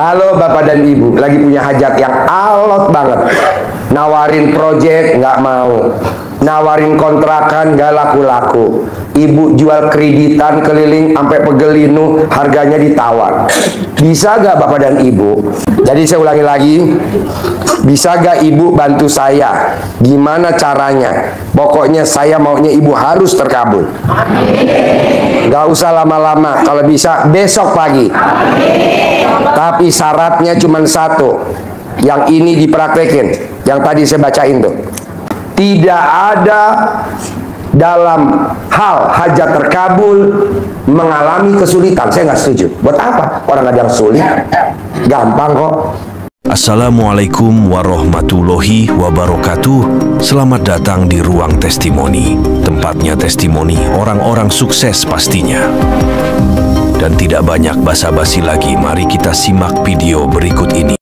Kalau bapak dan ibu lagi punya hajat yang alot banget, nawarin project nggak mau, nawarin kontrakan nggak laku-laku, ibu jual kreditan keliling sampai pegelinu, harganya ditawar. Bisa gak bapak dan ibu? Jadi saya ulangi lagi, bisa gak ibu bantu saya? Gimana caranya? Pokoknya saya maunya ibu harus terkabul. Gak usah lama-lama, kalau bisa besok pagi. Tapi syaratnya cuma satu, yang ini dipraktekin, yang tadi saya bacain tuh. Tidak ada dalam hal hajat terkabul mengalami kesulitan. Saya nggak setuju. Buat apa? Orang ada yang sulit, gampang kok. Assalamualaikum warahmatullahi wabarakatuh. Selamat datang di Ruang Testimoni. Tempatnya testimoni orang-orang sukses pastinya. Dan tidak banyak basa-basi lagi, mari kita simak video berikut ini.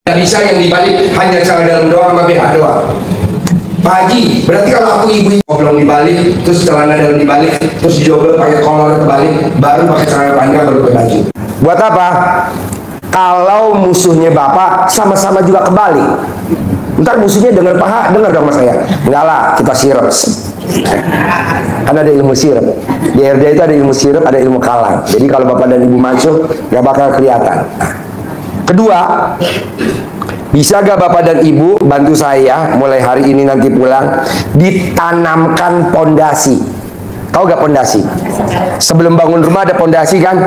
Bisa yang dibalik hanya cara dalam doa sama BH doang. Pak Haji, berarti kalau aku ibu oblong dibalik, terus celana dalam dibalik, terus jobel pakai kolor kebalik, baru pakai celana panjang, baru pakai baju. Buat apa? Kalau musuhnya bapak sama-sama juga kebalik, ntar musuhnya dengar paha, dengar dong mas saya. Enggak lah, kita sirup. Kan ada ilmu sirup. Di RD itu ada ilmu sirup, ada ilmu kalang. Jadi kalau bapak dan ibu masuk, nggak bakal kelihatan. Kedua, bisa gak bapak dan ibu bantu saya mulai hari ini nanti pulang ditanamkan pondasi. Tahu gak pondasi? Sebelum bangun rumah ada pondasi kan?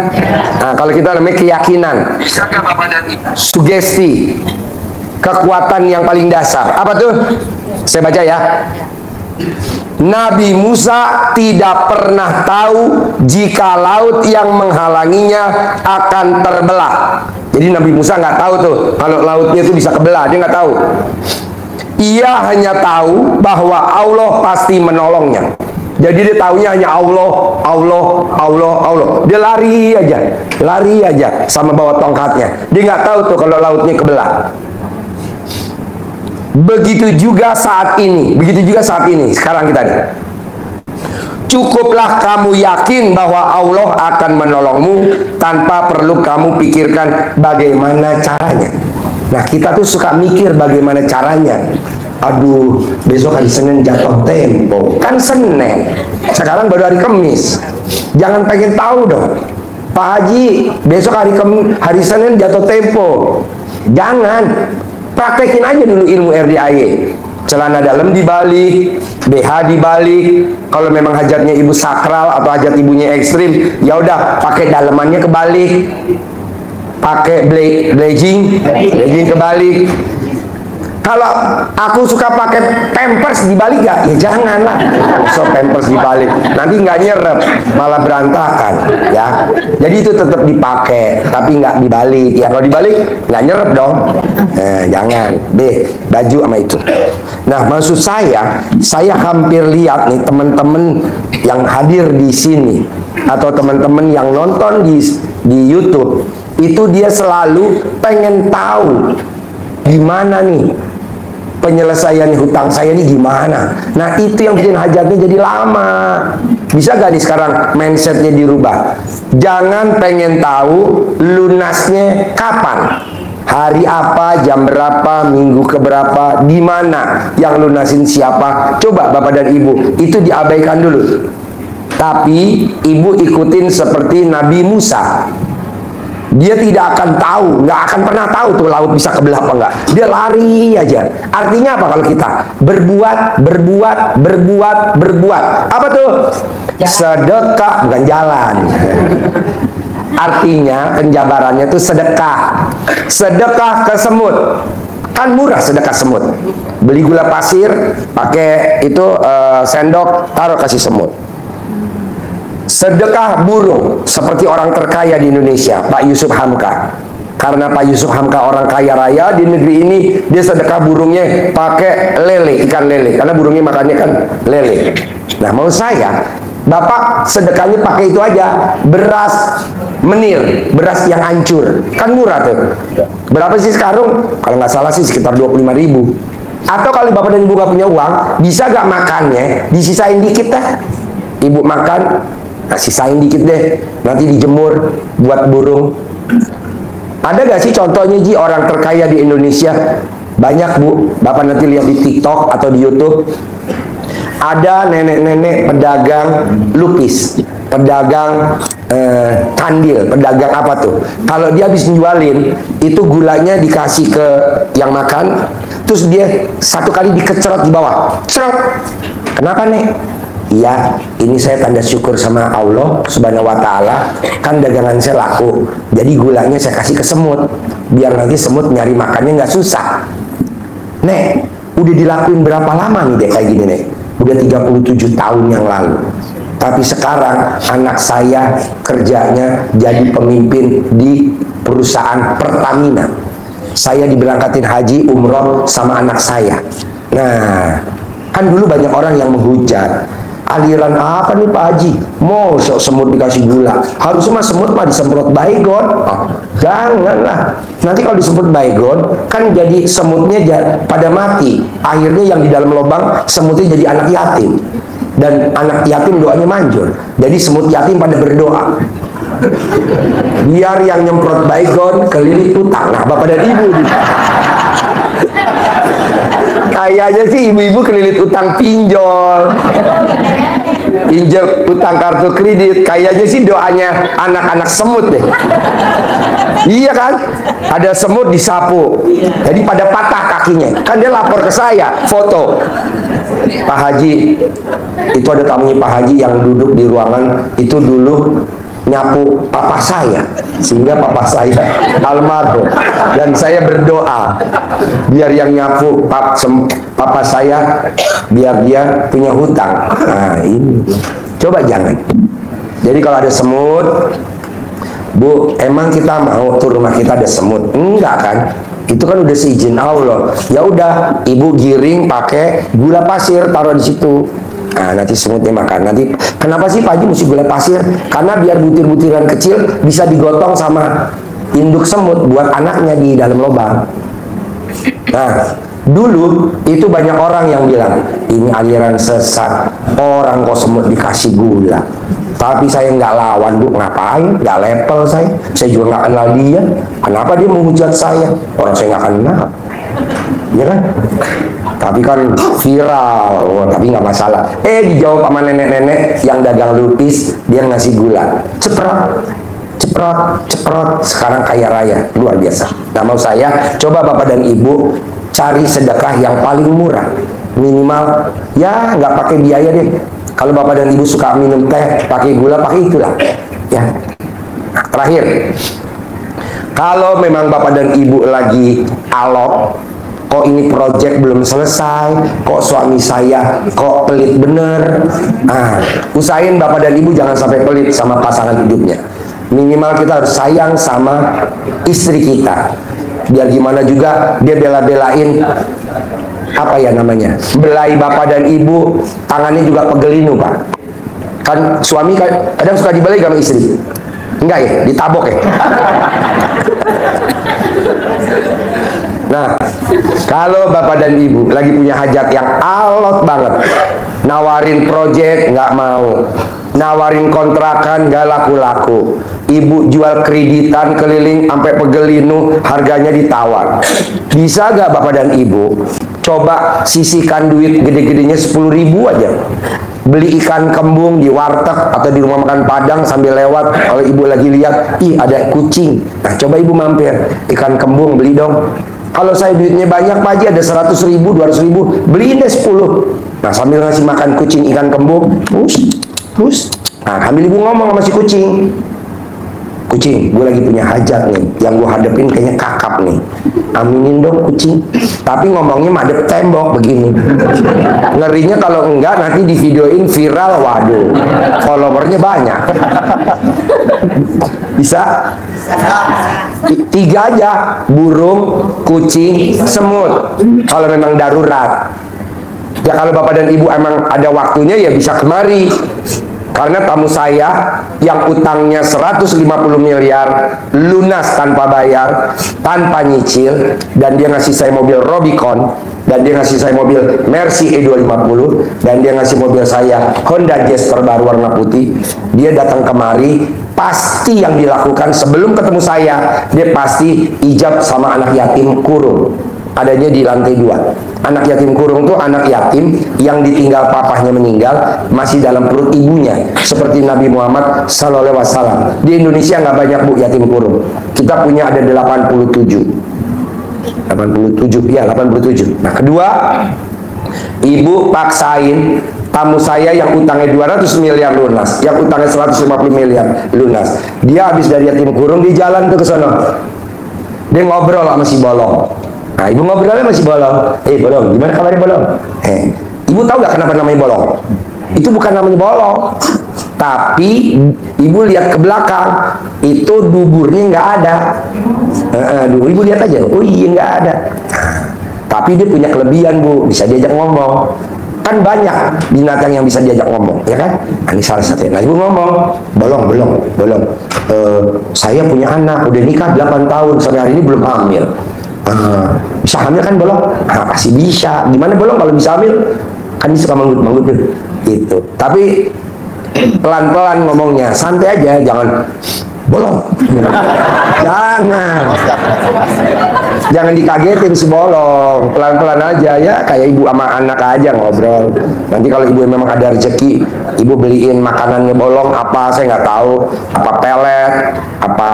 Nah, kalau kita namanya keyakinan, sugesti, kekuatan yang paling dasar. Apa tuh? Saya baca ya. Nabi Musa tidak pernah tahu jika laut yang menghalanginya akan terbelah. Jadi Nabi Musa nggak tahu tuh kalau lautnya itu bisa kebelah, dia nggak tahu. Ia hanya tahu bahwa Allah pasti menolongnya. Jadi dia taunya hanya Allah, Allah, Allah, Allah. Dia lari aja sama bawa tongkatnya. Dia nggak tahu tuh kalau lautnya kebelah. Begitu juga saat ini, sekarang kita nih. Cukuplah kamu yakin bahwa Allah akan menolongmu tanpa perlu kamu pikirkan bagaimana caranya. Nah, kita tuh suka mikir bagaimana caranya. Aduh, besok hari Senin jatuh tempo. Kan Senin. Sekarang baru hari Kamis. Jangan pengen tahu dong. Pak Haji, besok hari Senin jatuh tempo. Jangan. Praktekin aja dulu ilmu RDIY. Celana dalam dibalik, BH dibalik. Kalau memang hajatnya ibu sakral atau hajat ibunya ekstrim, ya udah pakai dalemannya kebalik, pakai legging kebalik. Kalau aku suka pakai pampers dibalik gak? Ya janganlah. So pampers dibalik, nanti nggak nyerep, malah berantakan. Ya, jadi itu tetap dipakai, tapi nggak dibalik. Ya kalau dibalik nggak nyerep dong. Jangan. Baju sama itu. Nah, maksud saya hampir lihat nih teman-teman yang hadir di sini atau teman-teman yang nonton di YouTube itu dia selalu pengen tahu gimana nih penyelesaian hutang saya ini gimana. Nah, itu yang bikin hajatnya jadi lama. Bisa gak nih sekarang mindsetnya dirubah? Jangan pengen tahu lunasnya kapan, hari apa, jam berapa, minggu keberapa, di mana, yang lunasin siapa. Coba bapak dan ibu itu diabaikan dulu. Tapi ibu ikutin seperti Nabi Musa. Dia tidak akan tahu, nggak akan pernah tahu tuh laut bisa kebelah apa enggak. Dia lari aja. Artinya apa kalau kita? Berbuat. Apa tuh? Sedekah, bukan jalan. Artinya penjabarannya tuh sedekah. Sedekah ke semut. Kan murah sedekah semut. Beli gula pasir, pakai itu sendok, taruh kasih semut. Sedekah burung, seperti orang terkaya di Indonesia, Pak Yusuf Hamka. Karena Pak Yusuf Hamka orang kaya raya di negeri ini, dia sedekah burungnya pakai lele, ikan lele. Karena burungnya makannya kan lele. Nah, mau saya, bapak sedekahnya pakai itu aja, beras menir, beras yang hancur. Kan murah tuh. Berapa sih sekarang? Kalau nggak salah sih sekitar 25.000. Atau kalau bapak dan ibu nggak punya uang, bisa gak makannya disisain dikit dah. Ibu makan Nah, sisain dikit deh, nanti dijemur buat burung. Ada gak sih contohnya Ji orang terkaya di Indonesia? Banyak Bu, Bapak nanti lihat di TikTok atau di YouTube. Ada nenek-nenek pedagang lupis, pedagang kandil, pedagang apa tuh? Kalau dia habis jualin, itu gulanya dikasih ke yang makan, terus dia satu kali dikecerot di bawah. Cerot. Kenapa nek? Iya, ini saya tanda syukur sama Allah Subhanahu wa Ta'ala, kan dagangan saya laku, jadi gulanya saya kasih ke semut, biar nanti semut nyari makannya nggak susah. Nek, udah dilakuin berapa lama nih deh kayak gini nek? Udah 37 tahun yang lalu. Tapi sekarang anak saya kerjanya jadi pemimpin di perusahaan Pertamina. Saya diberangkatin haji, umroh sama anak saya. Nah, kan dulu banyak orang yang menghujat. Aliran apa nih Pak Haji? Mosok semut dikasih gula. Harusnya mah semut mah disemprot baygon. Oh, janganlah. Nanti kalau disemprot baygon, kan jadi semutnya pada mati. Akhirnya yang di dalam lubang semutnya jadi anak yatim. Dan anak yatim doanya manjur. Jadi semut yatim pada berdoa. Biar yang nyemprot baygon kelilit utang. Nah, Bapak dan Ibu kayaknya sih ibu-ibu kelilit utang pinjol, pinjol utang kartu kredit. Kayaknya sih doanya anak-anak semut deh. Iya kan? Ada semut disapu, jadi pada patah kakinya. Kan dia lapor ke saya, foto. Pak Haji, itu ada tamunya Pak Haji yang duduk di ruangan itu dulu nyapu papa saya, sehingga papa saya almarhum, dan saya berdoa biar yang nyapu papa saya biar dia punya hutang. Nah ini coba jangan. Jadi kalau ada semut, Bu, emang kita mau tuh rumah kita ada semut? Enggak kan? Itu kan udah seizin Allah. Ya udah, Ibu giring pakai gula pasir, taruh di situ. Nah, nanti semutnya makan. Nanti kenapa sih Pak Haji mesti gula pasir? Karena biar butir-butiran kecil bisa digotong sama induk semut buat anaknya di dalam lubang. Nah, dulu itu banyak orang yang bilang ini aliran sesat. Orang kok semut dikasih gula. Tapi saya nggak lawan Bu, ngapain? Nggak level saya juga nggak kenal dia. Kenapa dia menghujat saya? Orang saya nggak kenal. Ya kan? Tapi kan viral, tapi nggak masalah. Dijawab sama nenek-nenek yang dagang lupis, dia ngasih gula, ceprot, ceprot, ceprot. Sekarang kaya raya, luar biasa. Nah mau saya coba Bapak dan Ibu cari sedekah yang paling murah, minimal ya nggak pakai biaya deh. Kalau Bapak dan Ibu suka minum teh pakai gula, pakai itulah. Ya. Nah, terakhir, kalau memang Bapak dan Ibu lagi alot, kok ini proyek belum selesai, kok suami saya kok pelit bener. Nah, usahain Bapak dan Ibu jangan sampai pelit sama pasangan hidupnya. Minimal kita harus sayang sama istri kita. Biar gimana juga dia bela-belain apa ya namanya, belai Bapak dan Ibu, tangannya juga pegelinu Pak. Kan suami kadang suka dibelai sama istri. Enggak ya, ditabok ya. Nah, kalau Bapak dan Ibu lagi punya hajat yang alot banget, nawarin proyek nggak mau, nawarin kontrakan nggak laku-laku, Ibu jual kreditan keliling sampai pegelinu, harganya ditawar. Bisa nggak Bapak dan Ibu coba sisihkan duit gede-gedenya 10.000 aja, beli ikan kembung di warteg atau di rumah makan Padang sambil lewat, kalau Ibu lagi lihat, ih ada kucing, nah coba Ibu mampir, ikan kembung beli dong. Kalau saya duitnya banyak Pak Haji, ada 100.000, 200.000, beliin deh 10. Nah sambil ngasih makan kucing ikan kembung, terus, nah sambil Ibu ngomong sama si kucing, kucing, gue lagi punya hajat nih, yang gue hadepin kayaknya kakap nih, aminin dong kucing. Tapi ngomongnya madep tembok begini. Ngerinya kalau enggak nanti di videoin viral, waduh, followernya banyak. Bisa? 3 aja, burung, kucing, semut. Kalau memang darurat. Ya kalau Bapak dan Ibu emang ada waktunya ya bisa kemari. Karena tamu saya yang utangnya 150 miliar lunas tanpa bayar, tanpa nyicil, dan dia ngasih saya mobil Rubicon, dan dia ngasih saya mobil Mercy E250, dan dia ngasih mobil saya Honda Jazz terbaru warna putih. Dia datang kemari, pasti yang dilakukan sebelum ketemu saya, dia pasti ijab sama anak yatim kurung. Adanya di lantai 2. Anak yatim kurung tuh anak yatim yang ditinggal papahnya meninggal, masih dalam perut ibunya, seperti Nabi Muhammad SAW. Di Indonesia nggak banyak bu yatim kurung. Kita punya ada 87. Ya 87. Nah kedua, ibu paksain tamu saya yang utangnya 200 miliar lunas, yang utangnya 150 miliar lunas. Dia habis dari yatim kurung, di jalan tuh ke sana. Dia ngobrol sama si Bolong. Nah, ibu ngobrolnya masih Bolong. Bolong, gimana kabarnya Bolong? Ibu tahu gak kenapa namanya Bolong? Itu bukan namanya Bolong, tapi ibu lihat ke belakang, itu duburnya nggak ada. Ibu lihat aja, oh iya nggak ada. Tapi dia punya kelebihan bu, bisa diajak ngomong. Kan banyak binatang yang bisa diajak ngomong, ya kan? Nah, ini salah satunya. Nah, ibu ngomong, Bolong. Saya punya anak, udah nikah 8 tahun, sampai hari ini belum hamil. Bisa hamil kan Bolong? Pasti bisa. Gimana Bolong kalau bisa hamil? Kan suka manggut-manggut tuh. Gitu. Tapi pelan-pelan ngomongnya, santai aja, jangan Bolong. Jangan dikagetin si Bolong. Pelan-pelan aja ya, kayak ibu sama anak aja ngobrol. Nanti kalau ibu memang ada rezeki, ibu beliin makanannya Bolong apa, saya nggak tahu, apa pelet, apa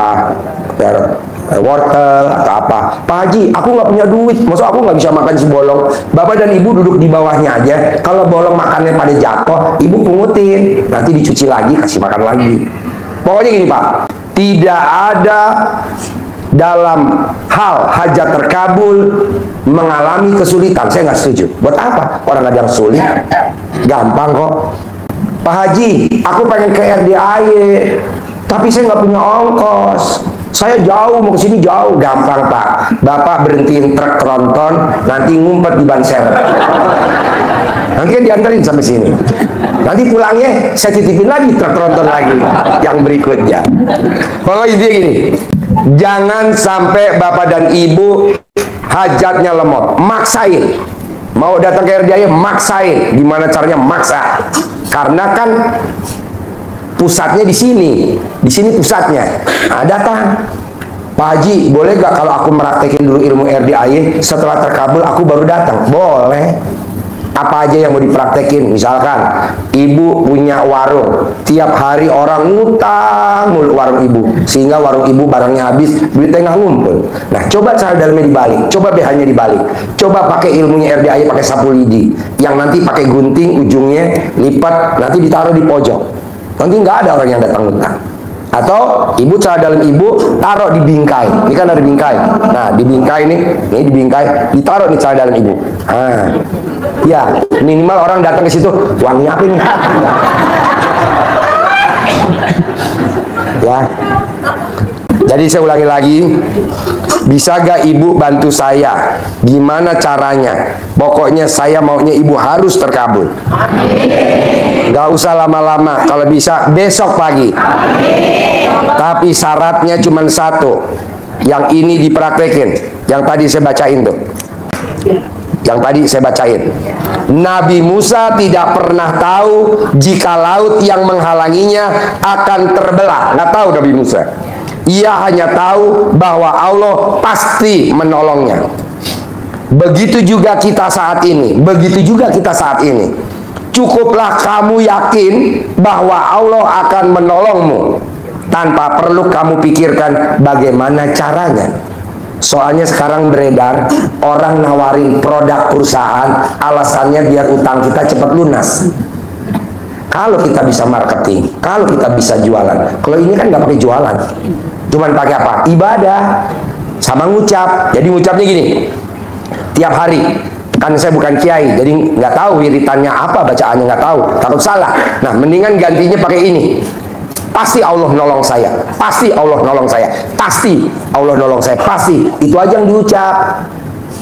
wortel atau apa. Pak Haji, aku nggak punya duit, maksud aku nggak bisa makan si Bolong. Bapak dan ibu duduk di bawahnya aja. Kalau Bolong makannya pada jatuh, ibu pungutin, nanti dicuci lagi, kasih makan lagi. Pokoknya gini Pak, tidak ada dalam hal hajat terkabul mengalami kesulitan. Saya nggak setuju. Buat apa? Orang ada yang sulit, gampang kok. Pak Haji, aku pengen ke RDAY, tapi saya nggak punya ongkos. Saya jauh, mau kesini jauh. Gampang Pak, Bapak berhentiin truk tronton, nanti ngumpet di ban serep. Nanti kan diantarin sampai sini. Nanti pulangnya saya titipin lagi truk tronton lagi yang berikutnya. Pokoknya intinya gini, jangan sampai Bapak dan Ibu hajatnya lemot, maksain. Mau datang ke RDAY, maksain. Gimana caranya? Maksa. Karena kan pusatnya di sini pusatnya. Nah, datang, Pak Haji, boleh gak kalau aku meraktekin dulu ilmu RDAY, setelah terkabul aku baru datang? Boleh. Apa aja yang mau dipraktekin? Misalkan ibu punya warung, tiap hari orang ngutang mulu warung ibu, sehingga warung ibu barangnya habis, duitnya nggak ngumpul. Nah, coba cara dalamnya dibalik, coba BH-nya dibalik, coba pakai ilmunya RDAY, pakai sapu lidi, yang nanti pakai gunting, ujungnya lipat, nanti ditaruh di pojok. Nanti nggak ada orang yang datang ngutang. Atau ibu cara dalam ibu taruh di bingkai. Ini kan ada bingkai. Nah, di bingkai ini di bingkai ditaruh nih cara dalam ibu. Ya, minimal orang datang ke situ, wangi apa ini? Ya. Jadi saya ulangi lagi, bisa gak ibu bantu saya? Gimana caranya? Pokoknya saya maunya ibu harus terkabul. Gak usah lama-lama, kalau bisa besok pagi. Tapi syaratnya cuma satu, yang ini dipraktekin, yang tadi saya bacain tuh. Yang tadi saya bacain, Nabi Musa tidak pernah tahu jika laut yang menghalanginya akan terbelah. Nggak tahu Nabi Musa. Ia hanya tahu bahwa Allah pasti menolongnya. Begitu juga kita saat ini. Begitu juga kita saat ini. Cukuplah kamu yakin bahwa Allah akan menolongmu, tanpa perlu kamu pikirkan bagaimana caranya. Soalnya sekarang beredar orang nawarin produk perusahaan, alasannya biar utang kita cepat lunas. Kalau kita bisa marketing, kalau kita bisa jualan. Kalau ini kan nggak pakai jualan, cuman pakai apa? Ibadah sama ngucap. Jadi ngucapnya gini, tiap hari. Kan saya bukan kiai, jadi nggak tahu wiritannya apa, bacaannya nggak tahu, takut salah. Nah, mendingan gantinya pakai ini. Pasti Allah nolong saya, pasti Allah nolong saya, pasti Allah nolong saya, pasti. Itu aja yang diucap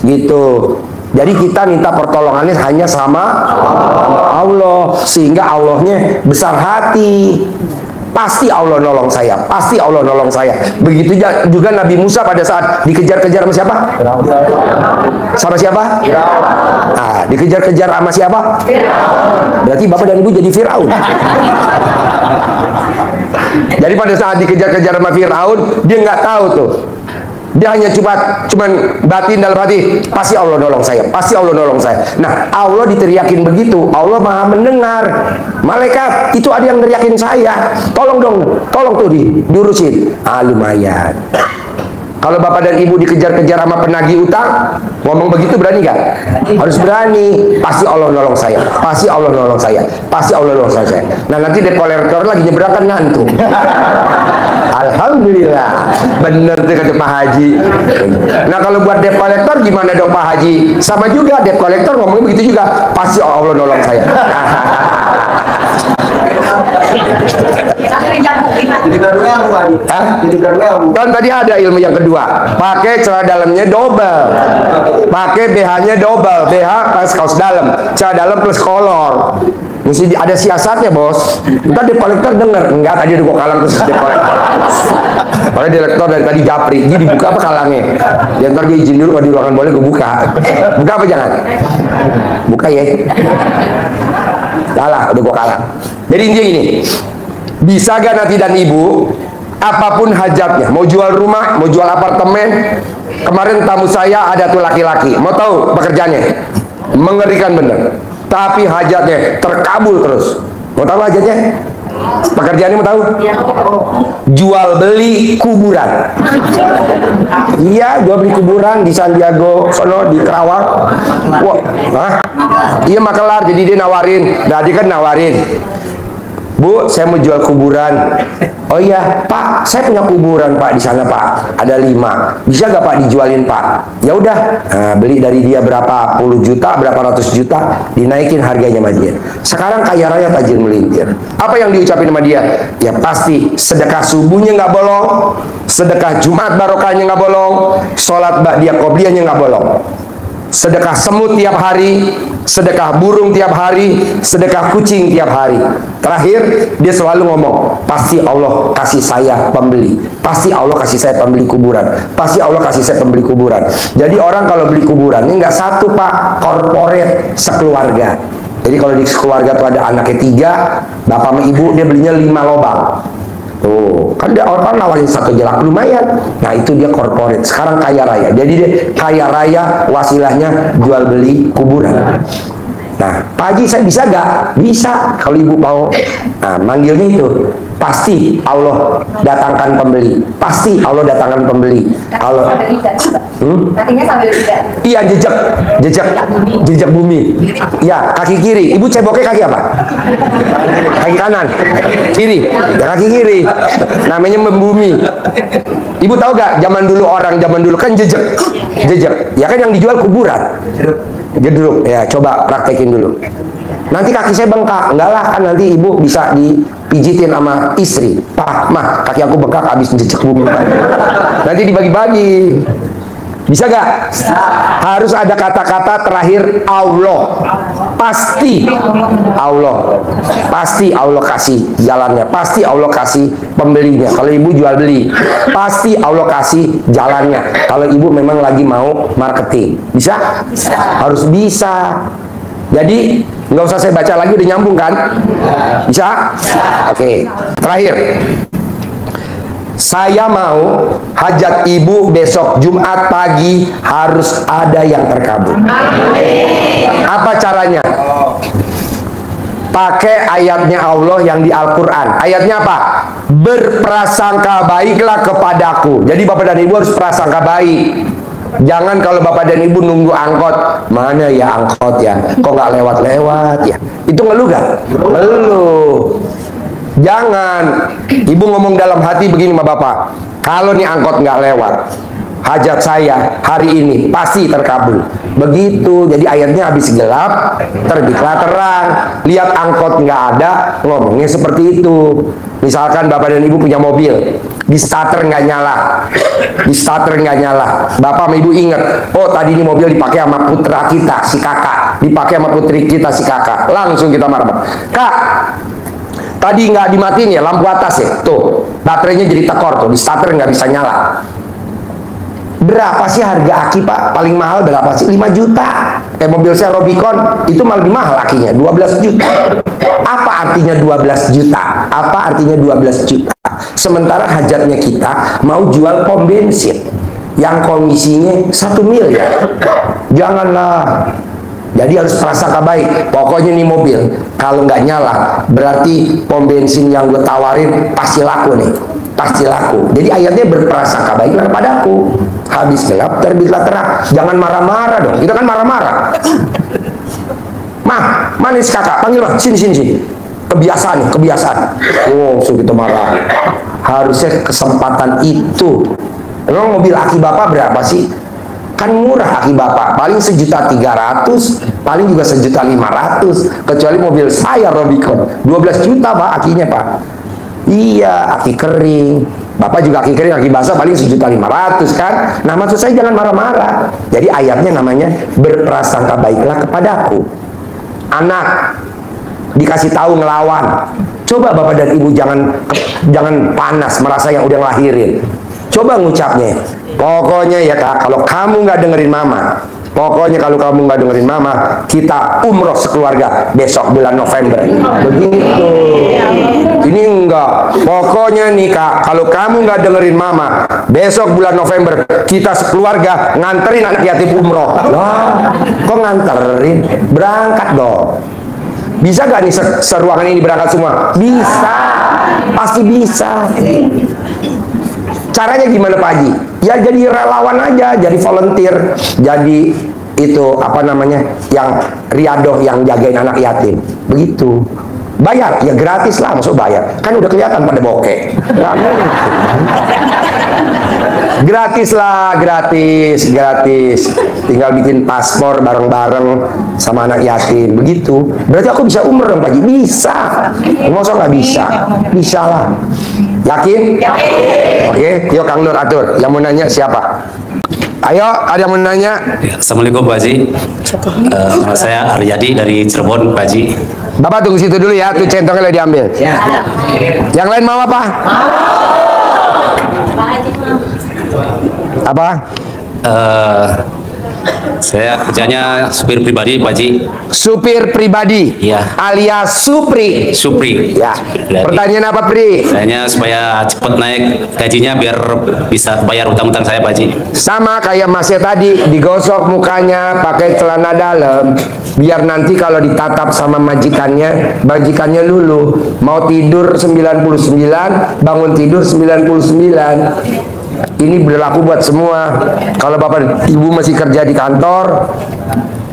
gitu. Jadi kita minta pertolongannya hanya sama Allah, sehingga Allahnya besar hati. Pasti Allah nolong saya, pasti Allah nolong saya. Begitu juga Nabi Musa pada saat dikejar-kejar sama siapa? Sama siapa? Nah, dikejar-kejar sama siapa? Berarti bapak dan ibu jadi Firaun. Jadi pada saat dikejar-kejar sama Firaun, dia nggak tahu tuh. Dia hanya cuman batin dalam hati, pasti Allah nolong saya, pasti Allah nolong saya. Nah, Allah diteriakin begitu, Allah Maha mendengar. Malaikat, itu ada yang teriakin saya. Tolong dong, tolong tuh diurusin. Lumayan. Kalau bapak dan ibu dikejar-kejar sama penagih utang, ngomong begitu berani gak? Harus berani. Pasti Allah nolong saya, pasti Allah nolong saya, pasti Allah nolong saya. Nah, nanti debt collector lagi nyebrang kan ngantuk. Alhamdulillah, bener tuh kata Pak Haji. Nah, kalau buat debt collector gimana dong Pak Haji? Sama juga, debt collector ngomongnya begitu juga, pasti Allah nolong saya. Kan tadi ada ilmu yang kedua, pakai celana dalamnya double, pakai BH-nya double, BH plus kaos dalam, celana dalam plus kolor. Mesti ada siasatnya bos. Ntar debt collector denger, enggak tadi udah gua kalang terus debt collector. Oleh direktur dari tadi japri, ini dibuka apa kalangnya? Ya ntar dia izin dulu, kalau di ruangan boleh gue buka. Buka apa jangan? Buka ya. Kalah, udah gue kalah. Jadi intinya gini, bisa gak nanti dan ibu, apapun hajatnya, mau jual rumah, mau jual apartemen. Kemarin tamu saya ada tuh laki-laki, mau tahu pekerjaannya? Mengerikan bener. Tapi hajatnya terkabul terus. Mau tahu hajatnya? Pekerjaannya mau tahu? Jual beli kuburan. Iya, jual beli kuburan di Sandiago, sono di Kerawang. Wah, iya makelar, jadi dia nawarin. Nah, dia kan nawarin, Bu, saya mau jual kuburan. Oh iya, Pak, saya punya kuburan Pak di sana Pak. Ada 5. Bisa gak Pak dijualin Pak? Ya udah, beli dari dia berapa puluh juta, berapa ratus juta, dinaikin harganya sama dia. Sekarang kaya raya tajir melintir. Apa yang diucapin sama dia? Ya pasti sedekah subuhnya nggak bolong, sedekah Jumat barokahnya nggak bolong, sholat ba'diyah qobliyahnya nggak bolong. Sedekah semut tiap hari, sedekah burung tiap hari, sedekah kucing tiap hari. Terakhir, dia selalu ngomong, pasti Allah kasih saya pembeli, pasti Allah kasih saya pembeli kuburan, pasti Allah kasih saya pembeli kuburan. Jadi orang kalau beli kuburan, ini nggak satu Pak, korporat, sekeluarga. Jadi kalau di keluarga tuh ada anaknya 3, bapak sama ibu, dia belinya 5 lobang. Tuh, kan dia orang nawarin 1 jelak lumayan. Nah, itu dia korporat. Sekarang kaya raya. Jadi dia kaya raya, wasilahnya jual beli kuburan. Nah, Pak Haji saya bisa gak? Bisa, kalau ibu mau. Nah, manggilnya itu, pasti Allah datangkan pembeli. Pasti Allah datangkan pembeli. Kalau artinya sambil tidak. Iya, jejak bumi. Iya, kaki kiri. Ibu ceboknya kaki apa? Kaki kanan, kiri. Ya, kaki kiri. Namanya membumi. Ibu tahu gak? Zaman dulu kan jejak. Ya kan yang dijual kuburan. Jedruk. Ya, coba praktekin dulu. Nanti kaki saya bengkak. Enggak lah, kan nanti ibu bisa dipijitin sama istri. Pak, mah, kaki aku bengkak habis jejak bumi. Nanti dibagi-bagi. Bisa gak? Harus ada kata-kata terakhir Allah. Pasti Allah. Pasti Allah kasih jalannya. Pasti Allah kasih pembelinya. Kalau ibu jual beli, pasti Allah kasih jalannya. Kalau ibu memang lagi mau marketing, bisa? Harus bisa. Jadi nggak usah saya baca lagi, udah nyambung kan? Bisa? Oke. Terakhir, saya mau hajat ibu besok Jumat pagi harus ada yang terkabul. Apa caranya? Pakai ayatnya Allah yang di Al-Quran. Ayatnya apa? Berprasangka baiklah kepadaku. Jadi bapak dan ibu harus prasangka baik. Jangan kalau bapak dan ibu nunggu angkot, mana ya angkot ya, kok nggak lewat-lewat ya. Itu ngeluh gak? Ngeluh. Jangan. Ibu ngomong dalam hati begini sama bapak, kalau nih angkot nggak lewat, hajat saya hari ini pasti terkabul. Begitu. Jadi ayatnya habis gelap terbitlah terang. Lihat angkot nggak ada, ngomongnya seperti itu. Misalkan bapak dan ibu punya mobil, di starter nggak nyala, bapak sama ibu inget, oh tadi ini mobil dipakai sama putra kita si kakak, dipakai sama putri kita si kakak, langsung kita marah, kak tadi nggak dimatiin ya lampu atas ya, tuh baterainya jadi tekor tuh, di starter nggak bisa nyala. Berapa sih harga aki pak? Paling mahal berapa sih? 5 juta. Mobil saya Robicon itu malah lebih mahal akinya, 12 juta. Apa artinya 12 juta? Apa artinya 12 juta? Sementara hajatnya kita mau jual pom bensin yang komisinya 1 miliar. Janganlah. Jadi harus prasangka baik. Pokoknya nih mobil kalau nggak nyala berarti pom bensin yang gue tawarin pasti laku nih, pasti laku. Jadi ayatnya berprasangka baiklah padaku. Habis gelap terbitlah terang. Jangan marah-marah dong. Kita kan marah-marah. Mah, manis kakak, panggil mah, sini. Kebiasaan nih, kebiasaan. Oh, so kita marah. Harusnya kesempatan itu. Emang mobil aki bapak berapa sih? Kan murah aki bapak, paling 1.300.000, paling juga 1.500.000. Kecuali mobil saya Robicon, 12 juta pak akinya pak. Iya, aki kering. Bapak juga aki kering, aki basah paling 1.500.000 kan. Nah maksud saya jangan marah-marah. Jadi ayatnya namanya berprasangka baiklah kepadaku. Anak dikasih tahu ngelawan, coba bapak dan ibu jangan panas merasa yang udah ngelahirin. Coba ngucapnya, pokoknya ya kak, kalau kamu nggak dengerin mama, pokoknya kalau kamu nggak dengerin mama, kita umroh sekeluarga besok bulan November. Begitu. Ini enggak. Pokoknya nih kak, kalau kamu nggak dengerin mama, besok bulan November kita sekeluarga nganterin anak yatim umroh. Loh, kok nganterin? Berangkat dong. Bisa gak nih seruangan ini berangkat semua? Bisa. Pasti bisa. Caranya gimana Pak Haji? Ya jadi relawan aja, jadi volunteer, jadi itu apa namanya, yang riadoh yang jagain anak yatim. Begitu. Bayar, ya gratis lah, masuk bayar. Kan udah kelihatan pada bokeh. Gratis lah, gratis. Tinggal bikin paspor bareng-bareng sama anak yatim. Begitu. Berarti aku bisa umroh dong Pak Haji? Bisa. Masa nggak bisa? Bisa lah. Yakin? Oke, yuk Kang Nur atur. Yang mau nanya siapa? Ayo, ada yang mau nanya? Assalamualaikum Pak Haji. Saya Aryadi dari Cirebon Pak Haji. Bapak tunggu situ dulu ya, tuh centongnya udah diambil. Yang lain mau apa? Apa? Saya kerjanya supir pribadi Pak Haji. Supir pribadi? Iya. Alias Supri? Supri. Ya. Pertanyaan apa Pri? Saya supaya cepat naik gajinya biar bisa bayar utang-utang saya Pak Haji. Sama kayak masnya tadi, digosok mukanya pakai celana dalam, biar nanti kalau ditatap sama majikannya luluh. Mau tidur 99, bangun tidur 99. Ini berlaku buat semua. Kalau bapak ibu masih kerja di kantor,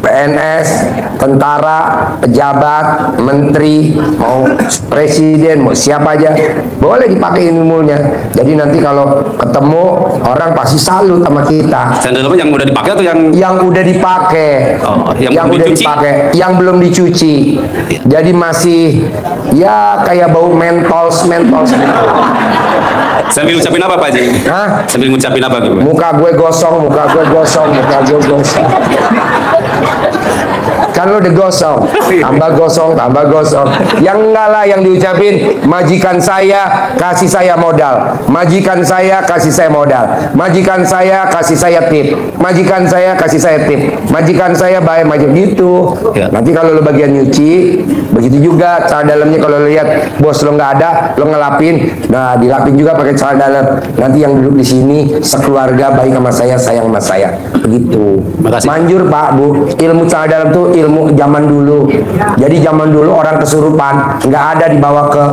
PNS, tentara, pejabat, menteri, mau presiden, mau siapa aja, boleh dipakai ilmunya. Jadi nanti kalau ketemu orang pasti salut sama kita. Sandal apa yang udah dipakai atau yang udah dipakai? Oh, yang udah dipakai, yang belum dicuci. Jadi masih ya kayak bau mentos. Sambil ngucapin apa Pak Haji? Hah? Sambil ngucapin apa gitu? Muka gue gosong. Kan lo udah gosong, tambah gosong. Yang enggak lah, yang diucapin, majikan saya kasih saya modal, majikan saya kasih saya modal, majikan saya kasih saya tip, majikan saya kasih saya tip, majikan saya bayar gitu. Ya. Nanti kalau lo bagian nyuci, begitu juga celana dalamnya. Kalau lo lihat bos lo nggak ada, lo ngelapin, nah dilapin juga pakai celana dalam. Nanti yang duduk di sini sekeluarga baik sama saya, sayang sama saya, begitu. Makasih. Manjur Pak Bu, ilmu celana dalam tuh ilmu zaman dulu. Jadi zaman dulu orang kesurupan nggak ada dibawa ke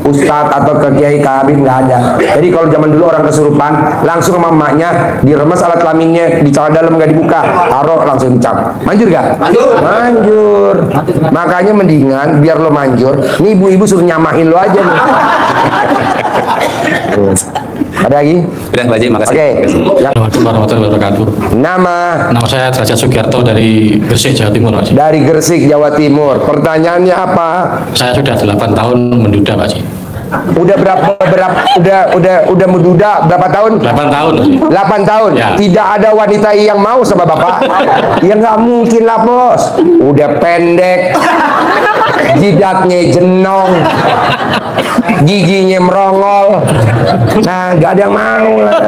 ustadz atau ke kiai kabin, nggak ada. Jadi kalau zaman dulu orang kesurupan langsung sama emaknya diremes alat kelaminnya, di celana dalam nggak dibuka, taruh langsung dicap. Manjur gak? Manjur. Makanya mendingan biar lo manjur, nih ibu-ibu suruh nyamain lo aja nih. Ada lagi? Udah Pak Haji, makasih. Oke. Assalamualaikum warahmatullahi wabarakatuh. Nama Nama saya Derajat Sugiarto dari Gresik, Jawa Timur, Pak Haji. dari Gresik, Jawa Timur. Pertanyaannya apa? Saya sudah 8 tahun menduda, Pak Haji. Udah udah menduda berapa tahun? 8 tahun, Pak Haji. 8 tahun. Ya. Tidak ada wanita yang mau sama Bapak. Ya nggak mungkin lah, Bos. Udah pendek, jidatnya jenong, giginya merongol. Nah, nggak ada yang mau lah.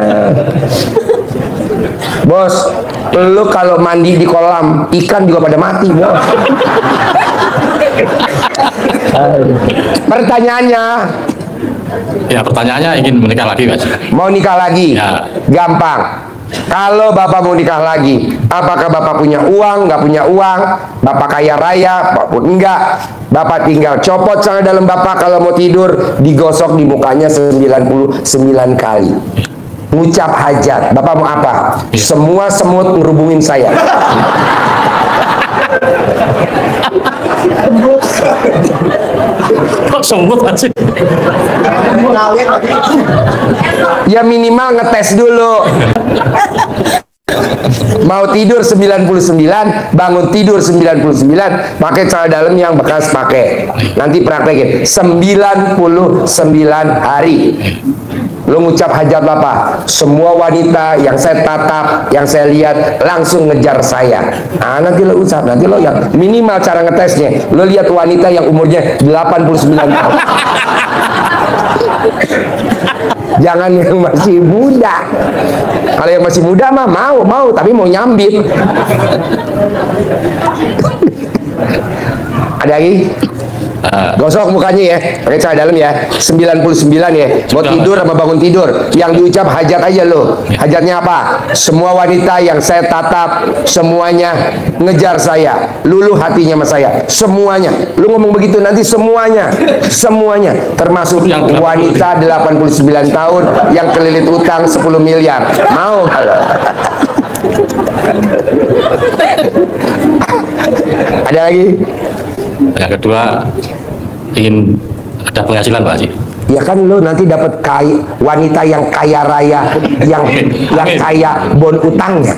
Bos, lu kalau mandi di kolam ikan juga pada mati, Bos. Pertanyaannya, Ya, pertanyaannya ingin menikah lagi, Pak Haji. mau nikah lagi? Ya. Gampang. Kalau Bapak mau nikah lagi, apakah Bapak punya uang, nggak punya uang, Bapak kaya raya, apapun enggak, Bapak tinggal copot celana dalam Bapak kalau mau tidur, digosok di mukanya 99 kali. Ngucap hajat. Bapak mau apa? Semua semut ngerubungin saya. Kok semut, Pak Haji? Ya minimal ngetes dulu. Mau tidur 99, bangun tidur 99, pakai celana dalam yang bekas pakai. Nanti praktekin 99 hari. Lu ngucap hajat Bapak, semua wanita yang saya tatap, yang saya lihat langsung ngejar saya. Nah, nanti lo ucap, nanti lo yang minimal cara ngetesnya, lo lihat wanita yang umurnya 89 tahun. Jangan yang masih muda. Kalau yang masih muda mah mau, tapi mau nyambit. Ada lagi? Gosok mukanya ya, pakai celana dalam ya. 99 ya. Mau tidur sama bangun tidur, yang diucap hajat aja lo. Hajatnya apa? Semua wanita yang saya tatap, semuanya ngejar saya, luluh hatinya sama saya, semuanya. Lu ngomong begitu nanti semuanya, termasuk yang wanita 89 tahun yang kelilit utang 10 miliar. Mau kalau? Ada lagi? Yang kedua, ingin ada penghasilan, Pak Haji. Ya kan lo nanti dapat wanita yang kaya raya, yang kaya bon utangnya.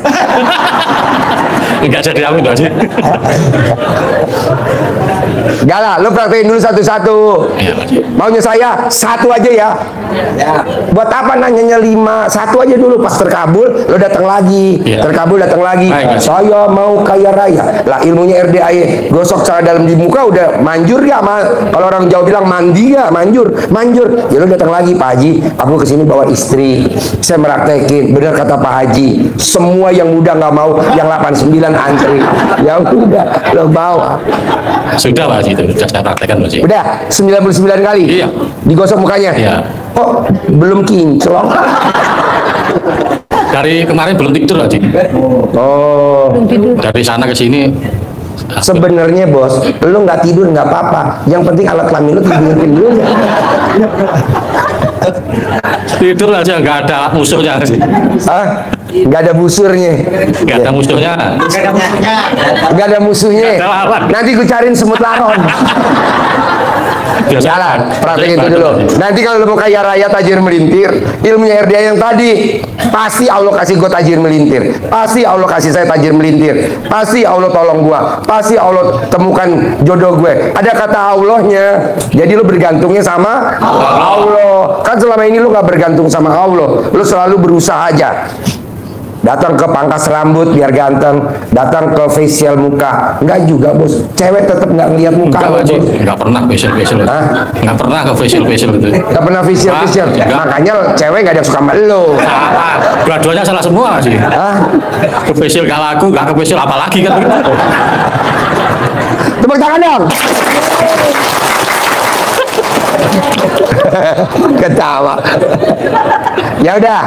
Enggak jadi amin, Pak Haji. Enggak lah, lo praktekin dulu satu-satu. Iya, Pak Haji. Maunya saya satu aja ya. Buat apa nanyanya 5? Satu aja dulu, pas terkabul lo datang lagi. Iya. Terkabul datang lagi. Baik, Pak. Saya mau kaya raya. Lah ilmunya RDAE, gosok celana dalam di muka udah manjur ya. Kalau orang Jawa bilang mandi ya, manjur. Ya lo datang lagi, Pak Haji, aku kesini bawa istri, saya meraktekin. Benar kata Pak Haji, semua yang muda nggak mau, yang 89 antri. Ya udah, lo bawa. Sudah, Pak Haji, itu sudah saya praktekkan, Pak Haji. Udah 99 kali. Iya. Digosok mukanya. Iya. Oh, belum kinclong. Dari kemarin belum tidur, Pak Haji. Oh, Dari sana ke sini sebenarnya bos, lo nggak tidur nggak apa-apa. Yang penting alat kelamin lo tidurin dulu. tidur aja nggak ada musuhnya sih. Ah, nggak ada busurnya. Nggak ada musuhnya. Nggak ada musuhnya. Nggak ada lawan. Nanti gue cariin semut laron. Jalan, praktekin itu dulu. Nanti kalau lo mau kaya raya tajir melintir, ilmunya RDA yang tadi, pasti Allah kasih gue tajir melintir. Pasti Allah kasih saya tajir melintir. Pasti Allah tolong gua. Pasti Allah temukan jodoh gue. Ada kata Allahnya. Jadi lo bergantungnya sama Allah. Kan selama ini lo nggak bergantung sama Allah. Lo selalu berusaha aja. Datang ke pangkas rambut biar ganteng, datang ke facial muka, enggak juga bos. Cewek tetap nggak ngeliat muka. Enggak, Pak Haji. bos. Enggak pernah facial. Hah? Enggak pernah ke facial itu. Nggak pernah facial. Enggak. Makanya cewek nggak ada yang suka sama lo. Salah. Dua-duanya salah semua sih. Hah? Ke facial kalau aku, enggak ke facial apalagi kan. Tepuk tangan dong. Ketawa. Ya udah.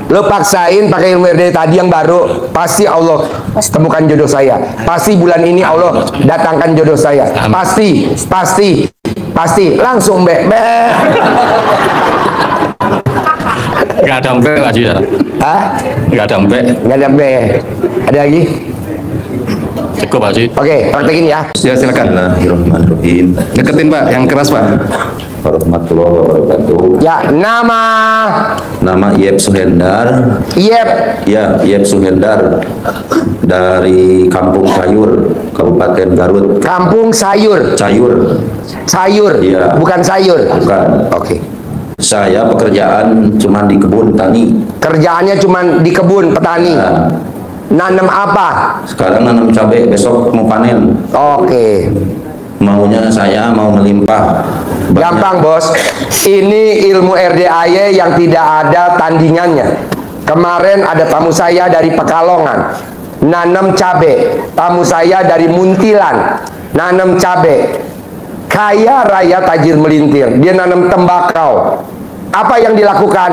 Lo paksain pakai ilmu RD tadi yang baru, pasti Allah temukan jodoh saya. Pasti bulan ini Allah datangkan jodoh saya. Pasti langsung be. Enggak ada mbek, Pak Haji. Hah? Enggak ada mbek. Nggak ada be. Ada lagi? Cukup, Pak Haji. Oke, praktekin ya. Ya silakan. Bismillahirrahmanirrahim. Deketin Pak, yang keras Pak. warahmatullahi wabarakatuh. Ya, nama Yep Suhendar. Yep. Ya, Yep Suhendar dari Kampung Sayur, Kabupaten Garut. Kampung Sayur. Sayur. Iya. Bukan sayur. Bukan. Oke. Saya pekerjaan cuma di kebun tani. Kerjaannya cuma di kebun petani. Ya, Nanam apa? sekarang nanam cabai, besok mau panen. Oke. Maunya saya mau melimpah. Gampang bos. Ini ilmu RDAY yang tidak ada tandingannya. Kemarin ada tamu saya dari Pekalongan, nanam cabe. Tamu saya dari Muntilan, nanam cabe. Kaya raya tajir melintir, dia nanam tembakau. Apa yang dilakukan?